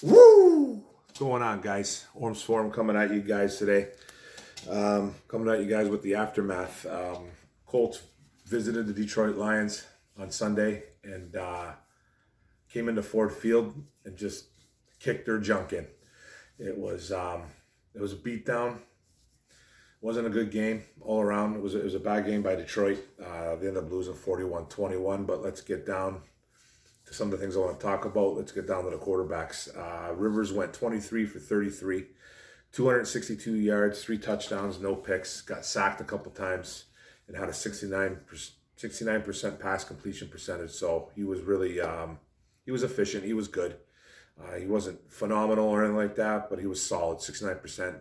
Woo! What's going on, guys? Orm Swarm coming at you guys today. Coming at you guys with the aftermath. Colts visited the Detroit Lions on Sunday and came into Ford Field and just kicked their junk in. It was a beatdown. Wasn't a good game all around. It was a bad game by Detroit. They ended up losing 41-21. But let's get down to some of the things I want to talk about. Let's get down to the quarterbacks. Rivers went 23 for 33, 262 yards, 3 touchdowns, no picks. Got sacked a couple times and had a 69% pass completion percentage. So he was really he was efficient. He was good. He wasn't phenomenal or anything like that, but he was solid. 69%.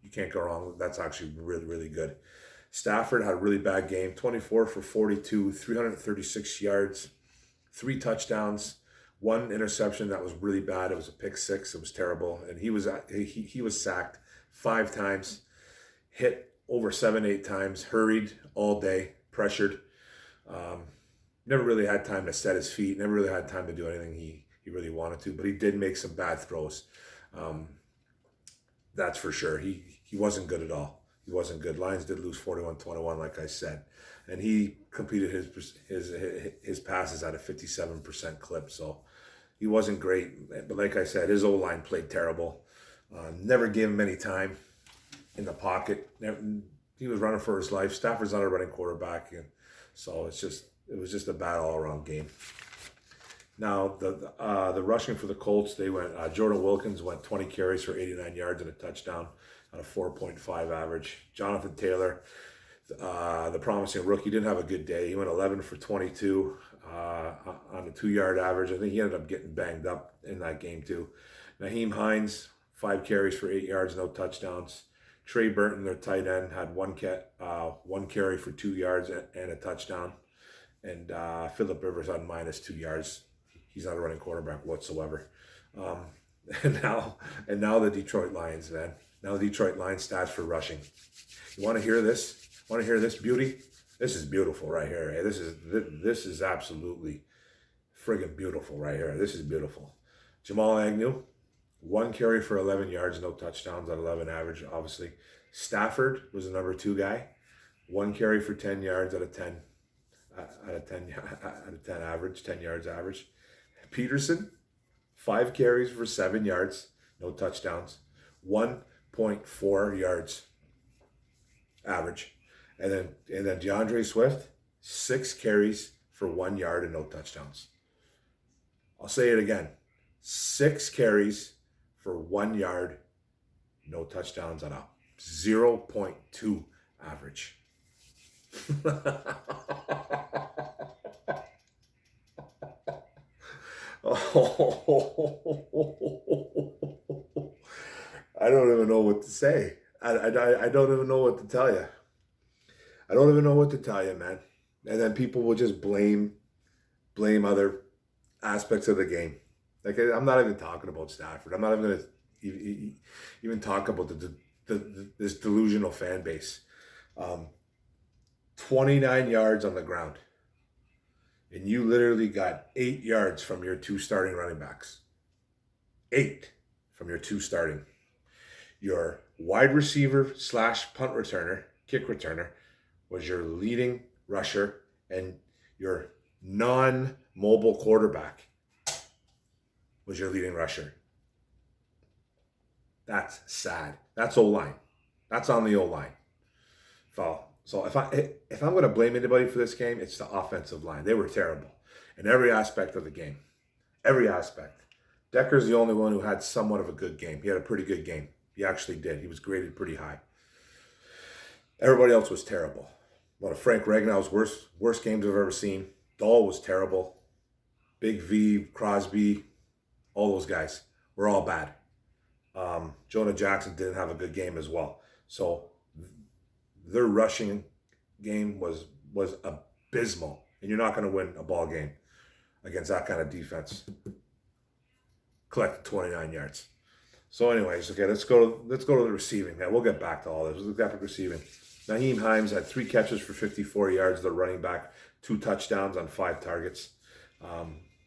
You can't go wrong. That's actually really, really good. Stafford had a really bad game. 24 for 42, 336 yards, 3 touchdowns, 1 interception that was really bad. It was a pick six. It was terrible. And he was sacked 5 times, hit over 7-8 times, hurried all day, pressured. Never really had time to set his feet. Never really had time to do anything he really wanted to. But he did make some bad throws. That's for sure. He wasn't good at all. He wasn't good. Lions did lose 41-21, like I said. And he completed his passes at a 57% clip. So he wasn't great. But like I said, his O-line played terrible. Never gave him any time in the pocket. He was running for his life. Stafford's not a running quarterback. And so it was just a bad all-around game. Now, the rushing for the Colts, they went, Jordan Wilkins went 20 carries for 89 yards and a touchdown on a 4.5 average. Jonathan Taylor, the promising rookie, didn't have a good day. He went 11 for 22 on a 2-yard average. I think he ended up getting banged up in that game too. Naheem Hines, 5 carries for 8 yards, no touchdowns. Trey Burton, their tight end, had one carry for 2 yards and a touchdown. And Phillip Rivers had -2 yards. He's not a running quarterback whatsoever. And now the Detroit Lions, man. Now the Detroit Lions stats for rushing. You want to hear this? Want to hear this beauty? This is beautiful right here. Hey? This is absolutely friggin' beautiful right here. This is beautiful. Jamal Agnew, 1 carry for 11 yards, no touchdowns at 11 average, obviously. Stafford was the number 2 guy. 1 carry for 10 yards at a 10 average, 10 yards average. Peterson, 5 carries for 7 yards, no touchdowns, 1.4 yards average. And then DeAndre Swift, 6 carries for 1 yard and no touchdowns. I'll say it again. 6 carries for 1 yard, no touchdowns at a 0.2 average. I don't even know what to say. I don't even know what to tell you. I don't even know what to tell you, man. And then people will just blame other aspects of the game. Like, I'm not even talking about Stafford. I'm not even going to even talk about this delusional fan base. 29 yards on the ground. And you literally got 8 yards from your 2 starting running backs. 8 from your 2 starting. Your wide receiver / punt returner, kick returner, was your leading rusher, and your non-mobile quarterback was your leading rusher. That's sad. That's O-line. That's on the O-line. So if I'm going to blame anybody for this game, it's the offensive line. They were terrible in every aspect of the game. Every aspect. Decker's the only one who had somewhat of a good game. He had a pretty good game. He actually did. He was graded pretty high. Everybody else was terrible. One of Frank Ragnow's worst games I've ever seen. Dahl was terrible. Big V, Crosby, all those guys were all bad. Jonah Jackson didn't have a good game as well. So their rushing game was abysmal, and you're not going to win a ball game against that kind of defense. Collected 29 yards. So, anyways, okay, let's go to the receiving. Now we'll get back to all this. Let's get back to receiving. Naheem Hines had 3 catches for 54 yards. The running back, 2 touchdowns on 5 targets.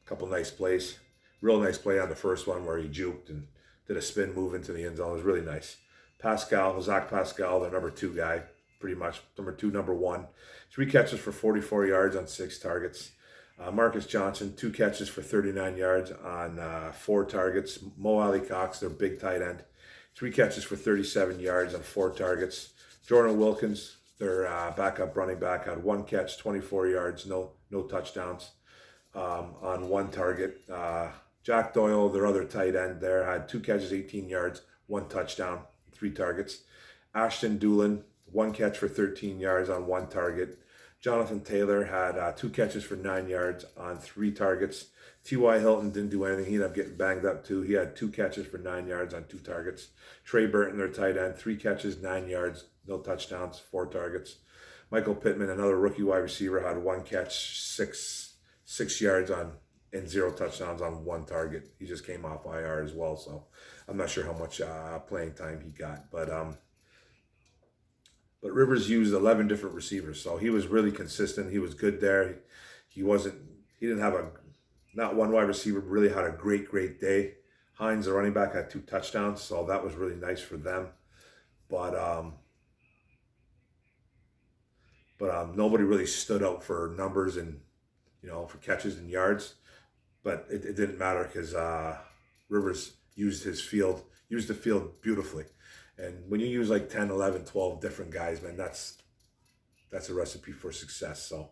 Couple nice plays. Real nice play on the first one where he juked and did a spin move into the end zone. It was really nice. Zach Pascal, the number 2 guy, pretty much number 2, number 1. 3 catches for 44 yards on 6 targets. Marcus Johnson, 2 catches for 39 yards on 4 targets. Mo Ali Cox, their big tight end, 3 catches for 37 yards on 4 targets. Jordan Wilkins, their backup running back, had 1 catch, 24 yards, no touchdowns on 1 target. Jack Doyle, their other tight end there, had 2 catches, 18 yards, 1 touchdown, 3 targets. Ashton Doolin, 1 catch for 13 yards on 1 target. Jonathan Taylor had 2 catches for 9 yards on 3 targets. T.Y. Hilton didn't do anything. He ended up getting banged up too. He had 2 catches for 9 yards on 2 targets. Trey Burton, their tight end, 3 catches, 9 yards, no touchdowns, 4 targets. Michael Pittman, another rookie wide receiver, had 1 catch, 6 yards and 0 touchdowns on 1 target. He just came off IR as well, so I'm not sure how much playing time he got. But Rivers used 11 different receivers, so he was really consistent. He was good there. He didn't have not one wide receiver really had a great day. Hines, the running back, had 2 touchdowns, so that was really nice for them. But nobody really stood out for numbers and for catches and yards. But it didn't matter because Rivers used the field beautifully. And when you use like 10, 11, 12 different guys, man, that's a recipe for success. So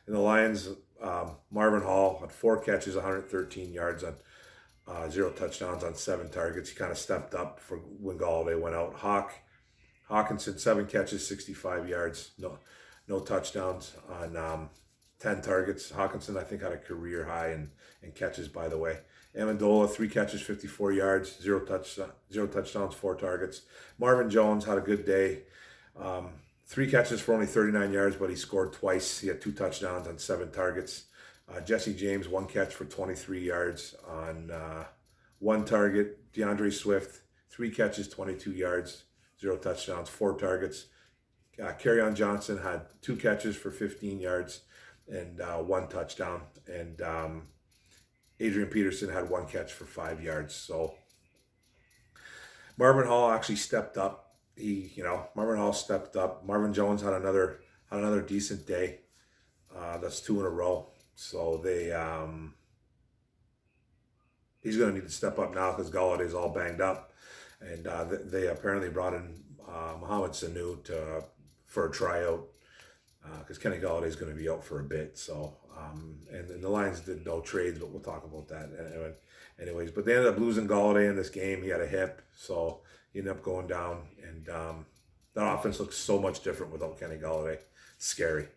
in the Lions, Marvin Hall had 4 catches, 113 yards on 0 touchdowns on 7 targets. He kind of stepped up for when Galladay went out. Hawkinson, 7 catches, 65 yards, no touchdowns on 10 targets. Hawkinson, I think, had a career high in catches, by the way. Amendola, 3 catches, 54 yards, 0 touchdowns, 4 targets. Marvin Jones had a good day. 3 catches for only 39 yards, but he scored twice. He had 2 touchdowns on 7 targets. Jesse James, 1 catch for 23 yards on 1 target. DeAndre Swift, 3 catches, 22 yards, 0 touchdowns, 4 targets. Kerryon Johnson had 2 catches for 15 yards and 1 touchdown. And Adrian Peterson had 1 catch for 5 yards. So Marvin Hall actually stepped up. Marvin Hall stepped up. Marvin Jones had another decent day. That's 2 in a row. So he's going to need to step up now because Galladay's all banged up, and they apparently brought in Mohamed Sanu for a tryout because Kenny Galladay's going to be out for a bit. So and the Lions did no trades, but we'll talk about that anyways. But they ended up losing Galladay in this game. He had a hip, so he ended up going down, and that offense looks so much different without Kenny Galladay. Scary.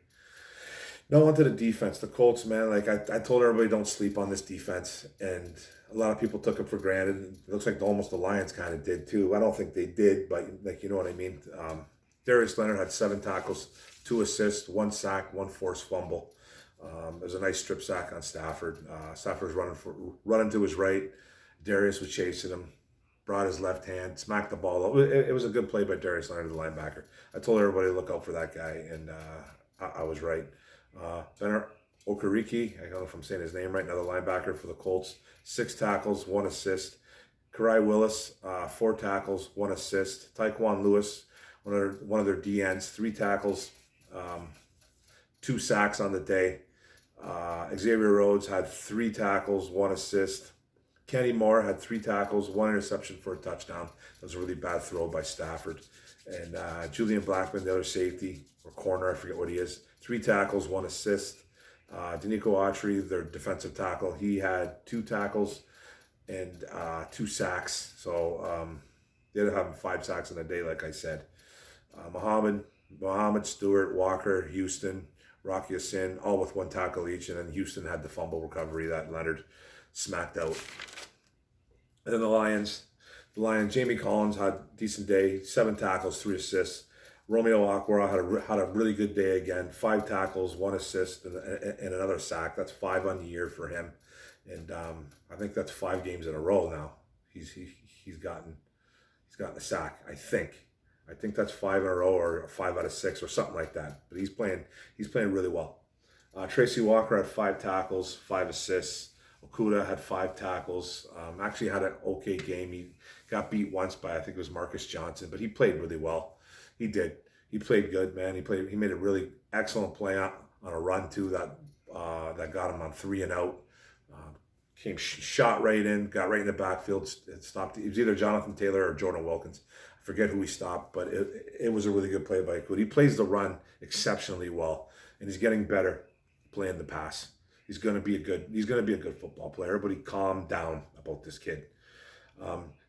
Now onto the defense. The Colts, man, like I told everybody, don't sleep on this defense, and a lot of people took it for granted. It looks like almost the Lions kind of did too. I don't think they did, but like, you know what I mean. Darius Leonard had 7 tackles, 2 assists, 1 sack, 1 forced fumble. There's a nice strip sack on Stafford. Stafford was running to his right. Darius was chasing him, brought his left hand, smacked the ball out. It was a good play by Darius Leonard, the linebacker. I told everybody to look out for that guy, and I was right. Benner Okereke, I don't know if I'm saying his name right, another linebacker for the Colts, 6 tackles, 1 assist. Karai Willis, 4 tackles, 1 assist. Tyquan Lewis, one of their DNs, 3 tackles, 2 sacks on the day. Xavier Rhodes had 3 tackles, 1 assist. Kenny Moore had 3 tackles, 1 interception for a touchdown. That was a really bad throw by Stafford. And Julian Blackman, the other safety, or corner, I forget what he is, 3 tackles, 1 assist. Danico Autry, their defensive tackle, he had 2 tackles and 2 sacks. So they ended up having 5 sacks in a day, like I said. Muhammad, Stewart, Walker, Houston, Rocky Sin, all with 1 tackle each, and then Houston had the fumble recovery that Leonard smacked out. And then the Lions, Jamie Collins had a decent day, 7 tackles, 3 assists. Romeo Okwara had a really good day again, 5 tackles, 1 assist, and another sack. That's 5 on the year for him, and I think that's 5 games in a row now. He's gotten a sack. I think that's 5 in a row, or 5 out of 6, or something like that. But he's playing really well. Tracy Walker had 5 tackles, 5 assists. Okuda had 5 tackles. Actually had an okay game. He got beat once by, I think it was Marcus Johnson, but he played really well. He did. He played good, man. He made a really excellent play on a run too that got him on 3-and-out. Shot right in, got right in the backfield, it stopped. It was either Jonathan Taylor or Jordan Wilkins. I forget who he stopped, but it was a really good play by Okuda. He plays the run exceptionally well, and he's getting better playing the pass. He's going to be a good football player, but he calmed down about this kid.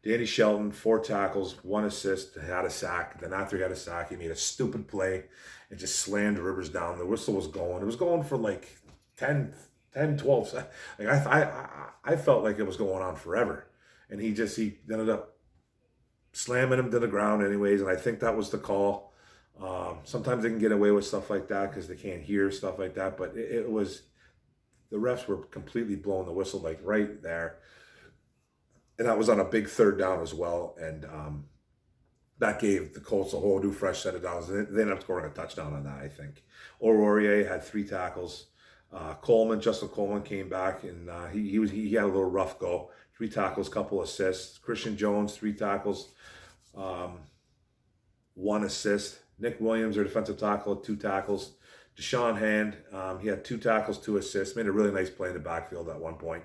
Danny Shelton, 4 tackles, 1 assist, had a sack. Then after he had a sack, he made a stupid play and just slammed Rivers down. The whistle was going. It was going for like 10, 12. Like I felt like it was going on forever. And he ended up slamming him to the ground anyways. And I think that was the call. Sometimes they can get away with stuff like that because they can't hear stuff like that. But it was, the refs were completely blowing the whistle like right there. And that was on a big 3rd down as well. And that gave the Colts a whole new fresh set of downs. They ended up scoring a touchdown on that, I think. Aurier had 3 tackles. Justin Coleman came back, and he had a little rough go. 3 tackles, couple assists. Christian Jones, 3 tackles, 1 assist. Nick Williams, their defensive tackle, 2 tackles. Deshaun Hand, he had 2 tackles, 2 assists. Made a really nice play in the backfield at one point.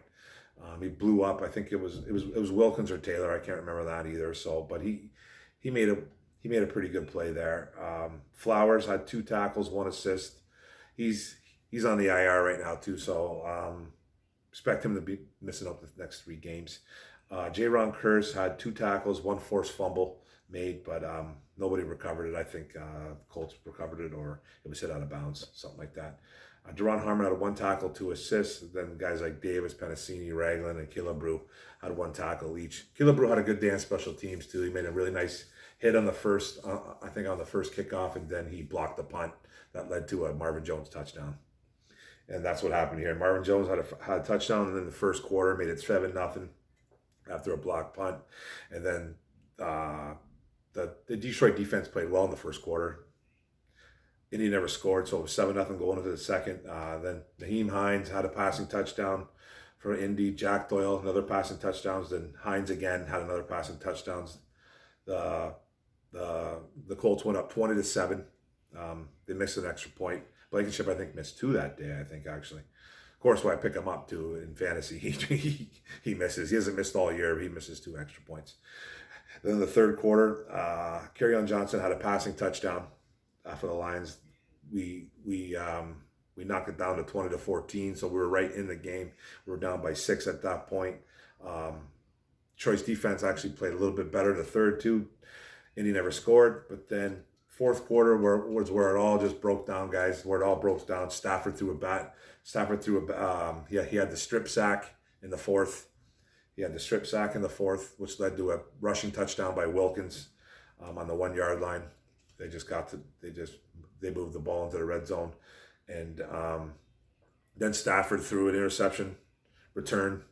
He blew up. I think it was Wilkins or Taylor. I can't remember that either. So, but he made a pretty good play there. Flowers had 2 tackles, 1 assist. He's on the IR right now too. So expect him to be missing out the next 3 games. J-Ron Curse had 2 tackles, 1 forced fumble made, but nobody recovered it. I think Colts recovered it, or it was hit out of bounds, something like that. Deron Harmon had 1 tackle, 2 assists. Then guys like Davis, Penasini, Ragland, and Killebrew had 1 tackle each. Killebrew had a good day on special teams too. He made a really nice hit on the first, I think on the first kickoff, and then he blocked the punt that led to a Marvin Jones touchdown. And that's what happened here. Marvin Jones had a touchdown in the first quarter, made it 7-0 after a blocked punt, and then the Detroit defense played well in the first quarter. Indy never scored, so it was 7-0 going into the second. Then Naheem Hines had a passing touchdown for Indy. Jack Doyle, another passing touchdowns. Then Hines again had another passing touchdowns. The Colts went up 20-7. They missed an extra point. Blankenship, I think, missed 2 that day, I think, actually. Of course, when I pick him up, too, in fantasy, he misses. He hasn't missed all year, but he misses 2 extra points. Then in the third quarter, Kerryon Johnson had a passing touchdown for the Lions. We knocked it down to 20-14, so we were right in the game. We were down by 6 at that point. Detroit's defense actually played a little bit better in the third, too. Indy never scored, but then fourth quarter was where it all just broke down, guys. Where it all broke down. Stafford threw a bat. He had the strip sack in the fourth. Which led to a rushing touchdown by Wilkins on the 1-yard line. They moved the ball into the red zone, and then Stafford threw an interception return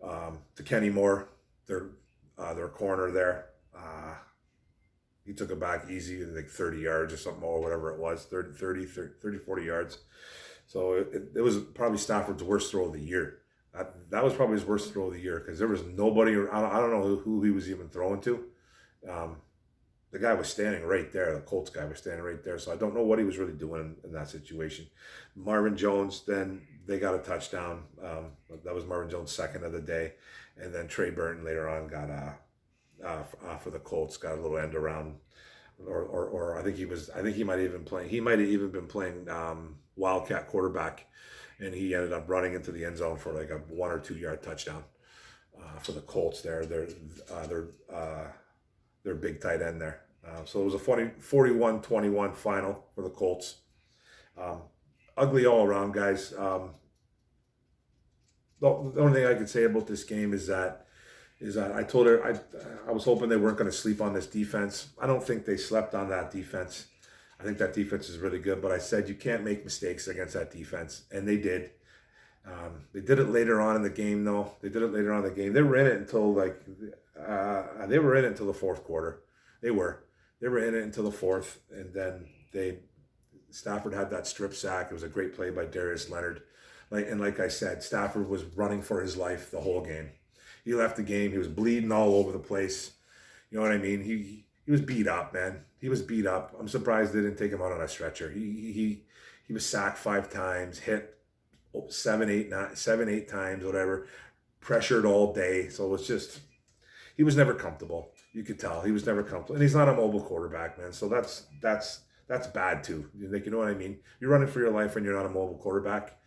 to Kenny Moore, their corner there. He took it back easy, like 30 yards or something, or whatever it was, 30, 40 yards. So it was probably Stafford's worst throw of the year. That was probably his worst throw of the year, because there was nobody, I don't know who he was even throwing to. The guy was standing right there. The Colts guy was standing right there. So I don't know what he was really doing in that situation. Marvin Jones, then they got a touchdown. That was Marvin Jones' second of the day. And then Trey Burton later on got for the Colts, got a little end around, or I think he might have even been playing Wildcat quarterback, and he ended up running into the end zone for like a 1 or 2 yard touchdown for the Colts there. Their big tight end there. So it was a 41-21 final for the Colts. Ugly all around, guys. The only thing I could say about this game is that I told her I was hoping they weren't going to sleep on this defense. I don't think they slept on that defense. I think that defense is really good, but I said you can't make mistakes against that defense, and they did. They did it later on in the game, though. They were in it until the fourth quarter. They were in it until the fourth, and then Stafford had that strip sack. It was a great play by Darius Leonard. Like I said, Stafford was running for his life the whole game. He left the game. He was bleeding all over the place. You know what I mean? He was beat up, man. He was beat up. I'm surprised they didn't take him out on a stretcher. He was sacked 5 times, hit 7, 8 times, whatever. Pressured all day. So it was just, he was never comfortable. You could tell he was never comfortable, and he's not a mobile quarterback, man. So that's bad too. Like, you know what I mean? You're running for your life and you're not a mobile quarterback.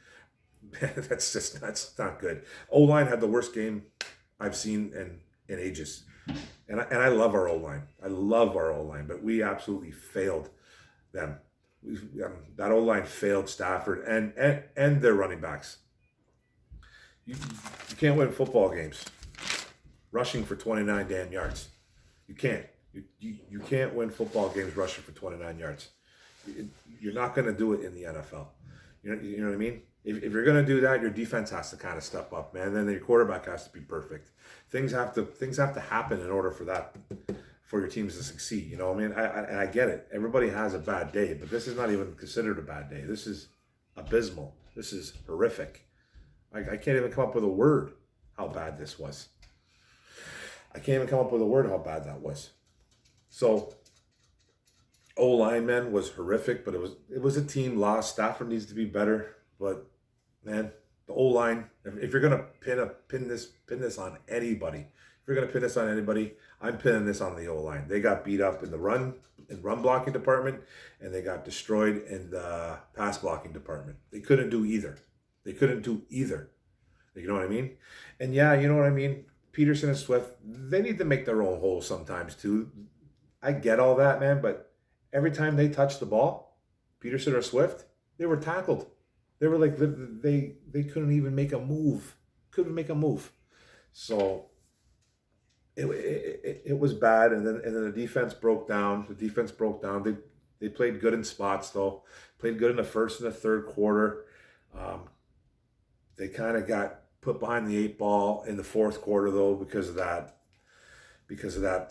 That's not good. O-line had the worst game I've seen in ages. And I love our O-line. I love our O-line, but we absolutely failed them. That O-line failed Stafford and their running backs. You can't win football games rushing for 29 damn yards. You can't. You can't win football games rushing for 29 yards. You're not going to do it in the NFL. You know what I mean? If you're going to do that, your defense has to kind of step up, man. Then your quarterback has to be perfect. Things have to happen in order for your teams to succeed. You know what I mean? I get it. Everybody has a bad day, but this is not even considered a bad day. This is abysmal. This is horrific. I can't even come up with a word how bad this was. I can't even come up with a word how bad that was. So, O-line, man, was horrific, but it was a team loss. Stafford needs to be better, but man, the O-line. If you're gonna pin this on anybody, if you're gonna pin this on anybody, I'm pinning this on the O-line. They got beat up in the run blocking department, and they got destroyed in the pass blocking department. They couldn't do either. You know what I mean? And yeah, you know what I mean. Peterson and Swift, they need to make their own holes sometimes too. I get all that, man, but every time they touched the ball, Peterson or Swift, they were tackled. They were like, they couldn't even make a move. So it was bad, and then the defense broke down. They played good in spots though. Played good in the first and the third quarter. They kind of got put behind the 8 ball in the fourth quarter though because of that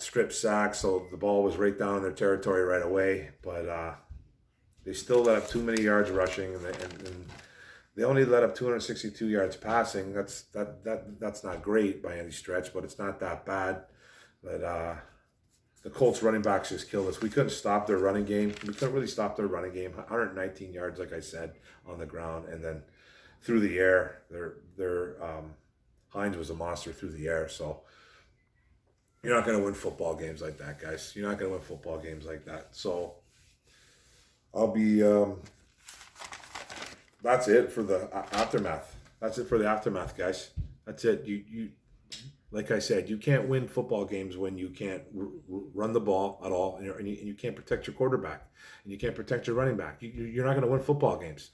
strip sack. So the ball was right down in their territory right away. But they still let up too many yards rushing, and they only let up 262 yards passing. That's not great by any stretch, but it's not that bad. But the Colts running backs just killed us. We couldn't stop their running game. We couldn't really stop their running game. 119 yards, like I said, on the ground, and then through the air, their Hines was a monster through the air. So you're not going to win football games like that, guys. You're not going to win football games like that. So I'll be. That's it for the aftermath. That's it for the aftermath, guys. That's it. You like I said, you can't win football games when you can't run the ball at all, and you can't protect your quarterback, and you can't protect your running back. You're not going to win football games,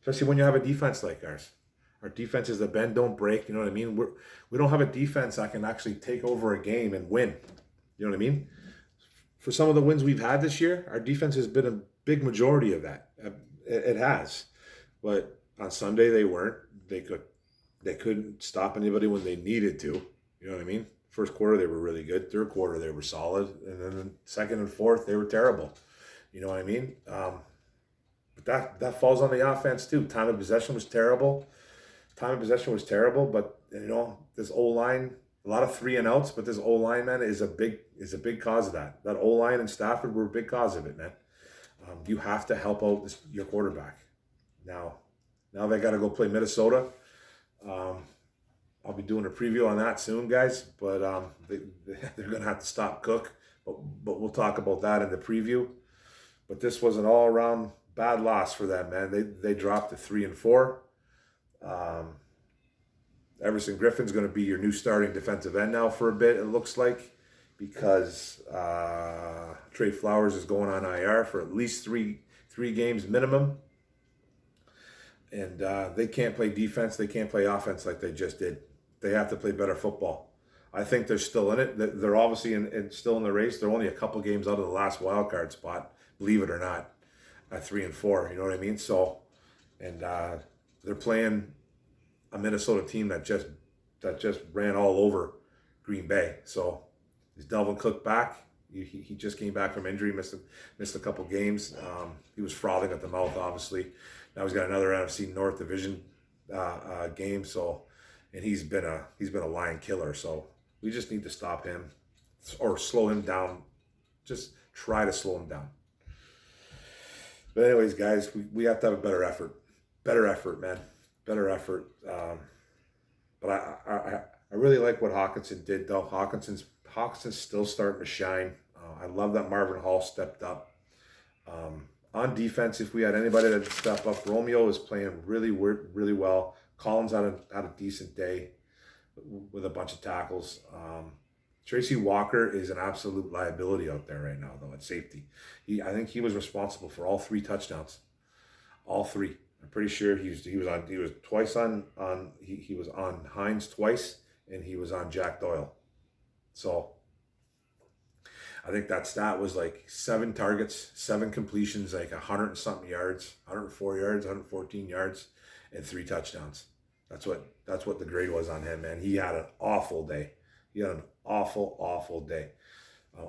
especially when you have a defense like ours. Our defense is the bend, don't break. You know what I mean? We don't have a defense that can actually take over a game and win. You know what I mean? For some of the wins we've had this year, our defense has been a big majority of that. It has. But on Sunday they weren't. They couldn't stop anybody when they needed to. You know what I mean? First quarter they were really good. Third quarter they were solid, and then the second and fourth they were terrible. You know what I mean? But that falls on the offense too. Time of possession was terrible. But you know, this O-line, a lot of 3 and outs, but this O-line, man, is a big cause of that. That O-line and Stafford were a big cause of it, man. You have to help out your quarterback. Now they got to go play Minnesota. I'll be doing a preview on that soon, guys. But they're going to have to stop Cook. But we'll talk about that in the preview. But this was an all-around bad loss for them, man. They dropped to 3 and 4. Everson Griffin's going to be your new starting defensive end now for a bit, it looks like, because Trey Flowers is going on IR for at least three games minimum. And they can't play defense. They can't play offense like they just did. They have to play better football. I think they're still in it. They're obviously still in the race. They're only a couple games out of the last wild card spot, believe it or not, at 3 and 4. You know what I mean? So, and they're playing a Minnesota team that just ran all over Green Bay. So, is Dalvin Cook back? He just came back from injury, missed a couple games. He was frothing at the mouth, obviously. Now he's got another NFC North division game. So, and he's been a line killer. So we just need to stop him or slow him down. Just try to slow him down. But anyways, guys, we have to have a better effort, man, better effort. But I really like what Hawkinson did, though. Hawkinson's still starting to shine. I love that Marvin Hall stepped up. On defense, if we had anybody that step up, Romeo is playing really well. Collins had a decent day with a bunch of tackles. Tracy Walker is an absolute liability out there right now, though, at safety. I think he was responsible for all 3 touchdowns. All 3. I'm pretty sure he was twice on he was on Hines twice, and he was on Jack Doyle. So I think that stat was like 7 targets, 7 completions, like 100 and something yards, 104 yards, 114 yards, and 3 touchdowns. That's what the grade was on him, man. He had an awful day. He had an awful day.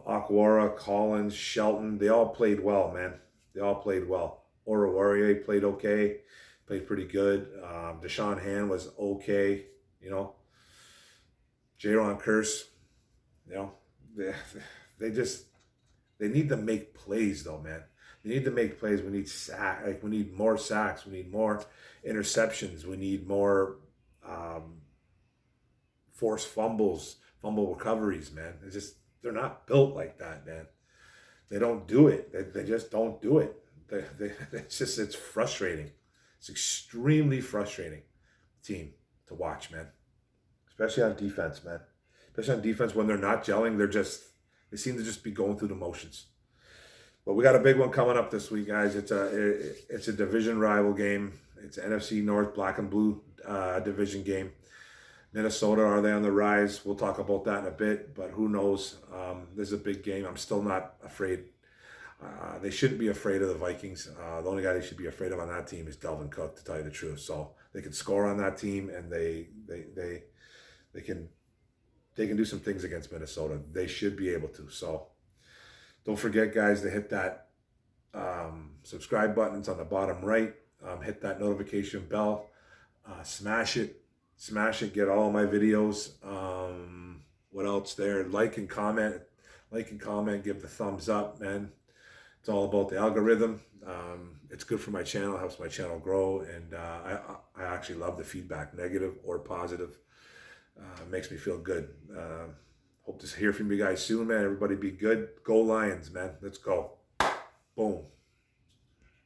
Aquara, Collins, Shelton, they all played well, man. They all played well. Oruwariye played okay, played pretty good. Deshaun Hand was okay, you know. Jaron Curse, you know, they need to make plays, though, man. They need to make plays. We need we need more sacks. We need more interceptions. We need more forced fumble recoveries, man. They're not built like that, man. They don't do it. They just don't do it. It's frustrating. It's extremely frustrating team to watch, man. Especially on defense, man. Especially on defense when they're not gelling, they seem to just be going through the motions. But we got a big one coming up this week, guys. It's a division rival game. It's an NFC North Black and Blue division game. Minnesota, are they on the rise? We'll talk about that in a bit, but who knows? This is a big game. I'm still not afraid. They shouldn't be afraid of the Vikings. The only guy they should be afraid of on that team is Delvin Cook, to tell you the truth. So they can score on that team, and they can do some things against Minnesota. They should be able to. So don't forget, guys, to hit that subscribe button. It's on the bottom right. Hit that notification bell. Smash it. Get all my videos. What else there? Like and comment. Give the thumbs up, man. It's all about the algorithm. It's good for my channel. It helps my channel grow, and I actually love the feedback, negative or positive. It makes me feel good. Hope to hear from you guys soon, man. Everybody be good. Go Lions, man. Let's go. Boom.